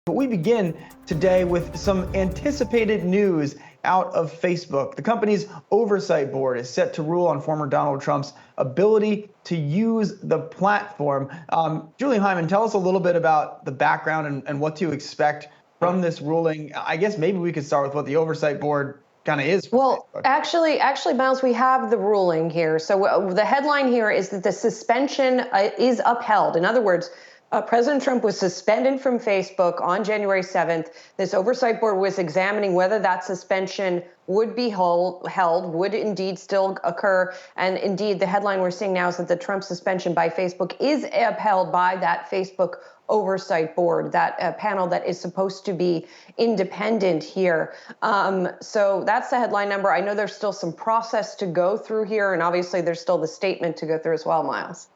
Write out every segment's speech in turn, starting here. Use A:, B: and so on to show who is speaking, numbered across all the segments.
A: But we begin today with some anticipated news out of Facebook. The company's oversight board is set to rule on former Donald Trump's ability to use the platform. Julie Hyman, tell us a little bit about the background and what to expect from this ruling. I guess maybe we could start with what the oversight board kind of is.
B: Well, actually, Miles, we have the ruling here. So the headline here is that the suspension is upheld. In other words, President Trump was suspended from Facebook on January 7th. This oversight board was examining whether that suspension would be held, would indeed still occur. And indeed, the headline we're seeing now is that the Trump suspension by Facebook is upheld by that Facebook oversight board, that panel that is supposed to be independent here. So that's the headline number. I know there's still some process to go through here, and obviously there's still the statement to go through as well, Miles.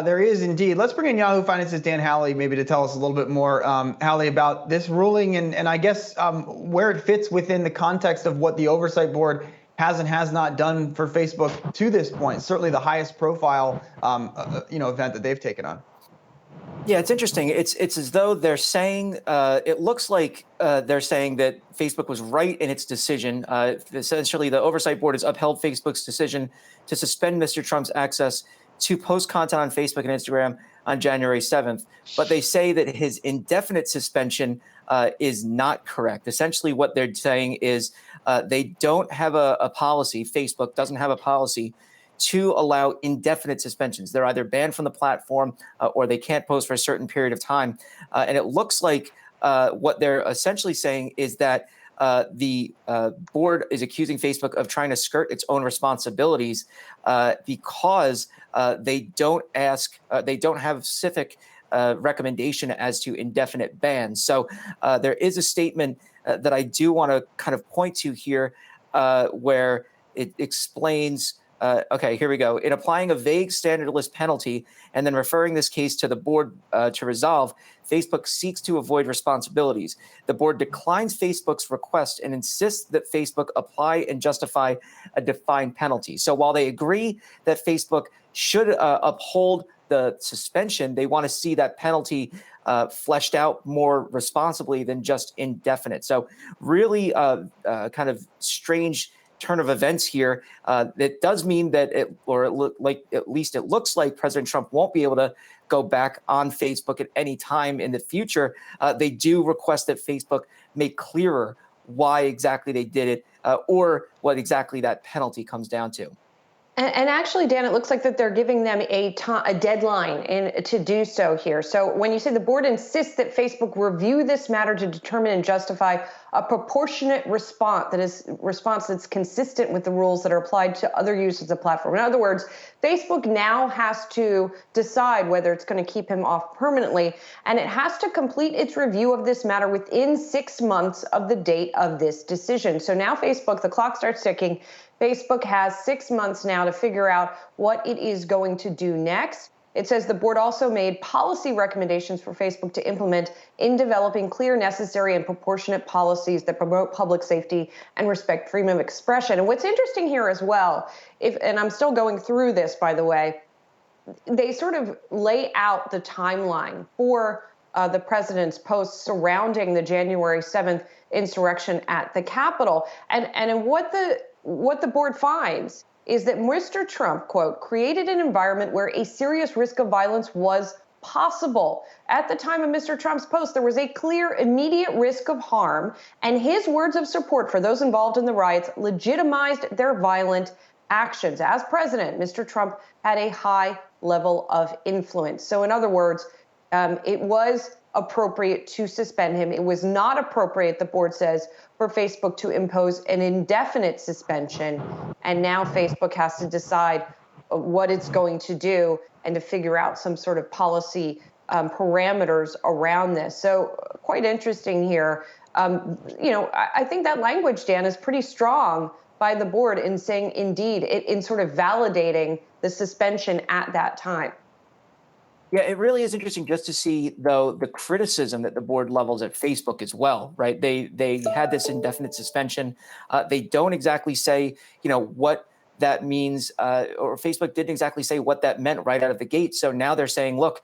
A: There is indeed. Let's bring in Yahoo Finance's Dan Howley maybe to tell us a little bit more, Howley, about this ruling and I guess where it fits within the context of what the oversight board has and has not done for Facebook to this point. Certainly the highest profile, event that they've taken on.
C: Yeah, it's interesting. It's as though they're saying, it looks like they're saying that Facebook was right in its decision. Essentially, the oversight board has upheld Facebook's decision to suspend Mr. Trump's access to post content on Facebook and Instagram on January 7th. But they say that his indefinite suspension is not correct. Essentially, what they're saying is they don't have a policy. Facebook doesn't have a policy to allow indefinite suspensions. They're either banned from the platform or they can't post for a certain period of time. And it looks like what they're essentially saying is that the board is accusing Facebook of trying to skirt its own responsibilities because they don't have specific recommendation as to indefinite bans. So there is a statement that I do want to kind of point to here where it explains. Okay, here we go. In applying a vague standardless penalty and then referring this case to the board to resolve, Facebook seeks to avoid responsibilities. The board declines Facebook's request and insists that Facebook apply and justify a defined penalty. So while they agree that Facebook should uphold the suspension, they want to see that penalty fleshed out more responsibly than just indefinite. So really kind of strange turn of events here. It does mean that at least it looks like President Trump won't be able to go back on Facebook at any time in the future. They do request that Facebook make clearer why exactly they did it or what exactly that penalty comes down to.
B: And actually, Dan, it looks like that they're giving them a deadline to do so here. So when you say the board insists that Facebook review this matter to determine and justify a proportionate response that's consistent with the rules that are applied to other users of the platform. In other words, Facebook now has to decide whether it's going to keep him off permanently, and it has to complete its review of this matter within 6 months of the date of this decision. So now Facebook, the clock starts ticking. Facebook has 6 months now to figure out what it is going to do next. It says the board also made policy recommendations for Facebook to implement in developing clear, necessary, and proportionate policies that promote public safety and respect freedom of expression. And what's interesting here as well, and I'm still going through this, by the way, they sort of lay out the timeline for the president's posts surrounding the January 7th insurrection at the Capitol. And what the board finds is that Mr. Trump, quote, created an environment where a serious risk of violence was possible. At the time of Mr. Trump's post, there was a clear, immediate risk of harm, and his words of support for those involved in the riots legitimized their violent actions. As president, Mr. Trump had a high level of influence. So in other words, it was appropriate to suspend him. It was not appropriate, the board says, for Facebook to impose an indefinite suspension. And now Facebook has to decide what it's going to do and to figure out some sort of policy parameters around this. So quite interesting here. I think that language, Dan, is pretty strong by the board in saying, indeed, in sort of validating the suspension at that time.
C: Yeah, it really is interesting just to see, though, the criticism that the board levels at Facebook as well, right? They had this indefinite suspension. They don't exactly say, what that means, or Facebook didn't exactly say what that meant right out of the gate. So now they're saying, look,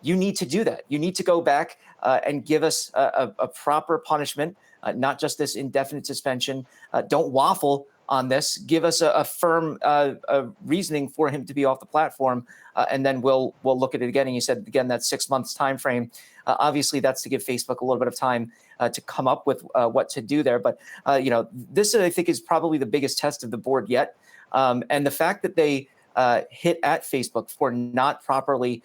C: you need to do that. You need to go back and give us a proper punishment, not just this indefinite suspension. Don't waffle on this. Give us a firm reasoning for him to be off the platform, and then we'll look at it again. And you said again that 6 months time frame. Obviously, that's to give Facebook a little bit of time to come up with what to do there. But this I think is probably the biggest test of the board yet, and the fact that they hit at Facebook for not properly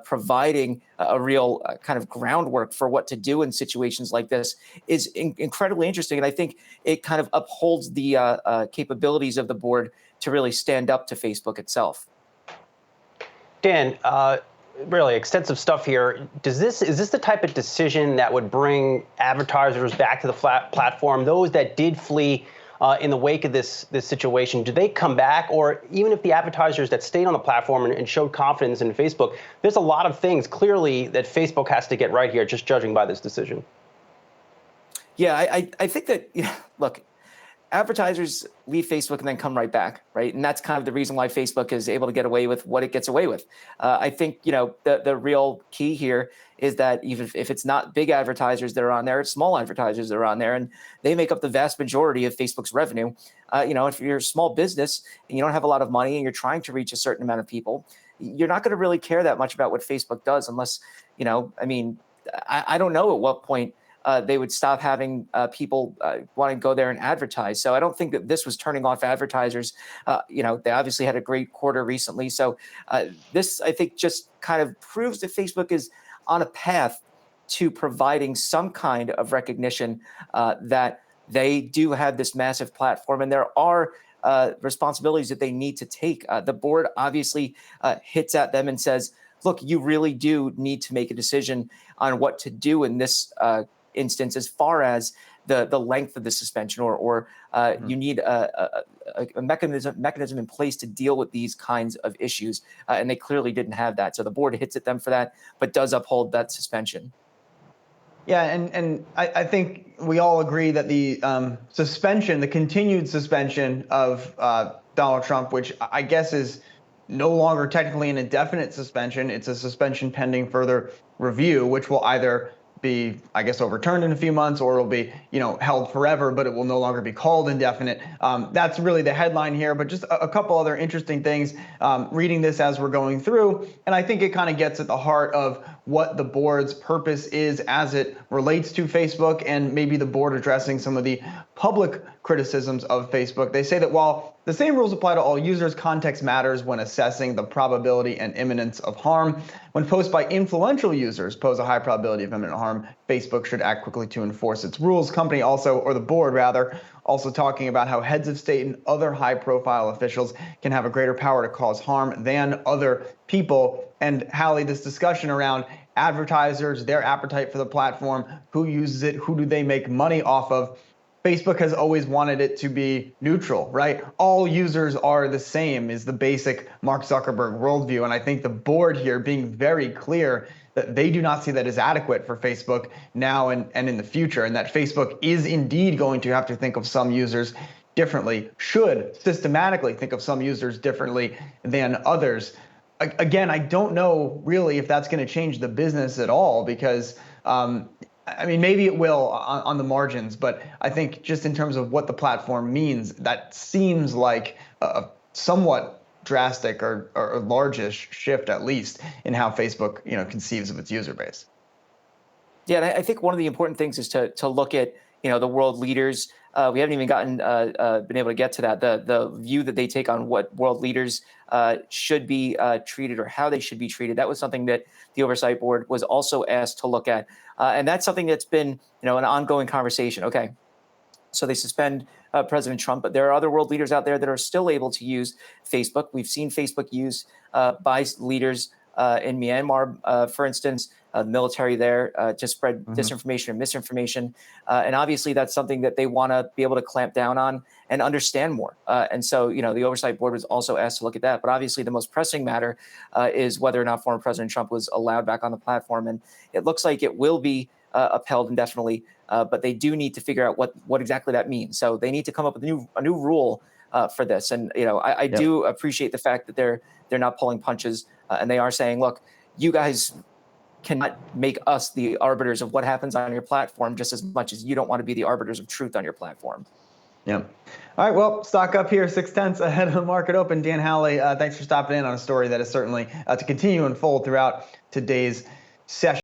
C: providing a real kind of groundwork for what to do in situations like this is incredibly interesting. And I think it kind of upholds the capabilities of the board to really stand up to Facebook itself.
D: Dan, really extensive stuff here. Is this the type of decision that would bring advertisers back to the platform? Those that did flee in the wake of this situation, do they come back? Or even if the advertisers that stayed on the platform and showed confidence in Facebook, there's a lot of things clearly that Facebook has to get right here, just judging by this decision.
C: Yeah, I think that, look, advertisers leave Facebook and then come right back, right? And that's kind of the reason why Facebook is able to get away with what it gets away with. I think, the real key here is that even if it's not big advertisers that are on there, it's small advertisers that are on there, and they make up the vast majority of Facebook's revenue. If you're a small business and you don't have a lot of money and you're trying to reach a certain amount of people, you're not going to really care that much about what Facebook does unless, I don't know at what point they would stop having people want to go there and advertise. So I don't think that this was turning off advertisers. They obviously had a great quarter recently. So this, I think, just kind of proves that Facebook is on a path to providing some kind of recognition that they do have this massive platform, and there are responsibilities that they need to take. The board obviously hits at them and says, look, you really do need to make a decision on what to do in this instance, as far as the length of the suspension, or you need a mechanism in place to deal with these kinds of issues, and they clearly didn't have that. So the board hits at them for that, but does uphold that suspension.
A: Yeah, and I think we all agree that the the continued suspension of Donald Trump, which I guess is no longer technically an indefinite suspension, it's a suspension pending further review, which will either be, I guess, overturned in a few months, or it'll be, held forever, but it will no longer be called indefinite. That's really the headline here, but just a couple other interesting things reading this as we're going through. And I think it kind of gets at the heart of what the board's purpose is as it relates to Facebook, and maybe the board addressing some of the public criticisms of Facebook. They say that while the same rules apply to all users, context matters when assessing the probability and imminence of harm. When posts by influential users pose a high probability of imminent harm, Facebook should act quickly to enforce its rules. The board rather, also talking about how heads of state and other high-profile officials can have a greater power to cause harm than other people. And Hallie, this discussion around advertisers, their appetite for the platform, who uses it, who do they make money off of? Facebook has always wanted it to be neutral, right? All users are the same is the basic Mark Zuckerberg worldview. And I think the board here being very clear that they do not see that as adequate for Facebook now and in the future, and that Facebook is indeed going to have to think of some users differently, should systematically think of some users differently than others. Again, I don't know really if that's going to change the business at all, because maybe it will on the margins, but I think just in terms of what the platform means, that seems like a somewhat drastic or largish shift, at least in how Facebook conceives of its user base.
C: Yeah, and I think one of the important things is to look at the world leaders. We haven't even been able to get to that. The view that they take on what world leaders should be treated, or how they should be treated. That was something that the oversight board was also asked to look at, and that's something that's been an ongoing conversation. Okay, so they suspend President Trump, but there are other world leaders out there that are still able to use Facebook. We've seen Facebook used by leaders in Myanmar, for instance, the military there to spread disinformation and misinformation. And obviously that's something that they want to be able to clamp down on and understand more. And so, the oversight board was also asked to look at that. But obviously the most pressing matter is whether or not former President Trump was allowed back on the platform. And it looks like it will be upheld indefinitely, but they do need to figure out what exactly that means. So they need to come up with a new rule for this. And, I do appreciate the fact that they're not pulling punches, and they are saying, look, you guys cannot make us the arbiters of what happens on your platform, just as much as you don't want to be the arbiters of truth on your platform.
A: Yeah. All right. Well, stock up here 0.6 ahead of the market open. Dan Howley, thanks for stopping in on a story that is certainly to continue to unfold throughout today's session.